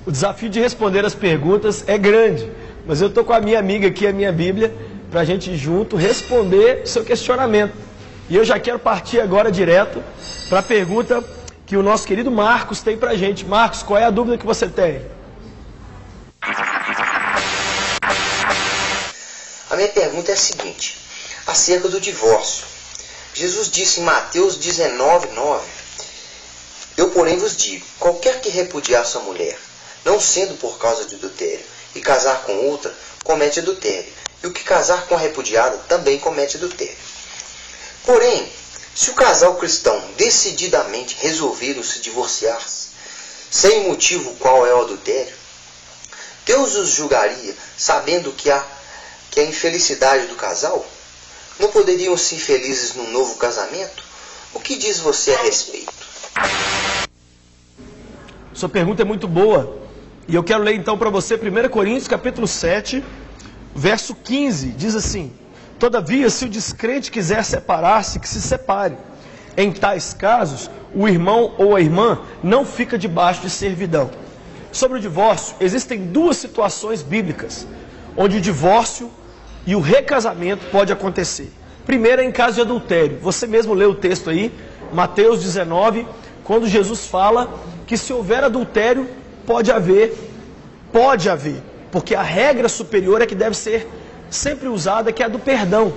O desafio de responder as perguntas é grande, mas eu estou com a minha amiga aqui, a minha Bíblia, para a gente junto responder o seu questionamento. E eu já quero partir agora direto para a pergunta que o nosso querido Marcos tem para a gente. Marcos, qual é a dúvida que você tem? A minha pergunta é a seguinte, acerca do divórcio. Jesus disse em Mateus 19:9, eu, porém, vos digo, qualquer que repudiar sua mulher, não sendo por causa de adultério, e casar com outra, comete adultério. E o que casar com a repudiada também comete adultério. Porém, se o casal cristão decididamente resolveram se divorciar, sem motivo qual é o adultério, Deus os julgaria, sabendo que a infelicidade do casal? Não poderiam ser felizes num novo casamento? O que diz você a respeito? Sua pergunta é muito boa. E eu quero ler então para você 1 Coríntios capítulo 7, verso 15. Diz assim: todavia, se o descrente quiser separar-se, que se separe. Em tais casos, o irmão ou a irmã não fica debaixo de servidão. Sobre o divórcio, existem duas situações bíblicas, onde o divórcio e o recasamento pode acontecer. Primeiro é em caso de adultério. Você mesmo leu o texto aí, Mateus 19, quando Jesus fala que se houver adultério, pode haver, porque a regra superior é que deve ser sempre usada, que é a do perdão.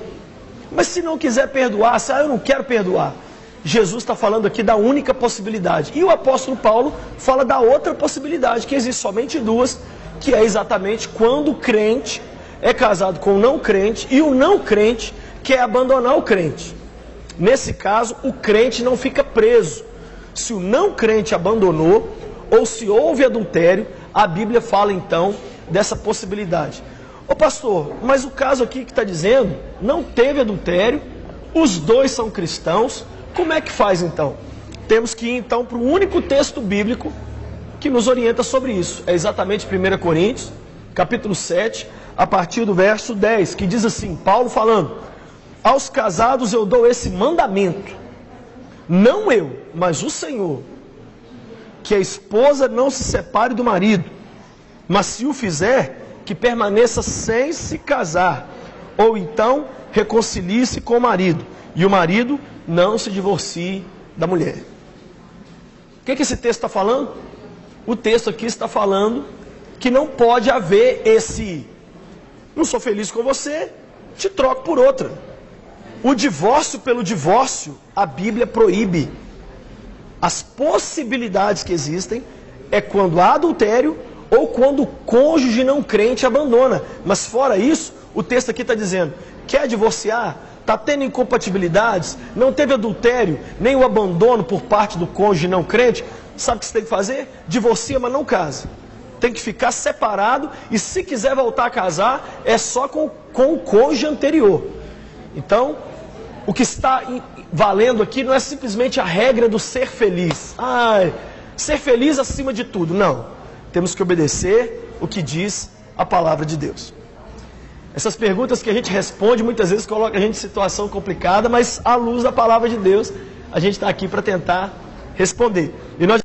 Mas se não quiser perdoar, se eu não quero perdoar, Jesus está falando aqui da única possibilidade. E o apóstolo Paulo fala da outra possibilidade, que existe somente duas, que é exatamente quando o crente é casado com o não crente e o não crente quer abandonar o crente. Nesse caso, o crente não fica preso. Se o não crente abandonou, ou se houve adultério, a Bíblia fala então dessa possibilidade. Ô pastor, mas o caso aqui que está dizendo, não teve adultério, os dois são cristãos, como é que faz então? Temos que ir então para o único texto bíblico que nos orienta sobre isso. É exatamente 1 Coríntios, capítulo 7, a partir do verso 10, que diz assim, Paulo falando, aos casados eu dou esse mandamento, não eu, mas o Senhor, que a esposa não se separe do marido, mas se o fizer, que permaneça sem se casar, ou então reconcilie-se com o marido, e o marido não se divorcie da mulher. O que esse texto está falando? O texto aqui está falando que não pode haver esse, não sou feliz com você, te troco por outra. O divórcio pelo divórcio, a Bíblia proíbe. As possibilidades que existem é quando há adultério ou quando o cônjuge não crente abandona. Mas fora isso, o texto aqui está dizendo, quer divorciar? Está tendo incompatibilidades? Não teve adultério, nem o abandono por parte do cônjuge não crente? Sabe o que você tem que fazer? Divorcia, mas não casa. Tem que ficar separado e se quiser voltar a casar, é só com o cônjuge anterior. Então, o que está valendo aqui não é simplesmente a regra do ser feliz. Ser feliz acima de tudo. Não. Temos que obedecer o que diz a palavra de Deus. Essas perguntas que a gente responde muitas vezes colocam a gente em situação complicada, mas à luz da palavra de Deus, a gente está aqui para tentar responder. E nós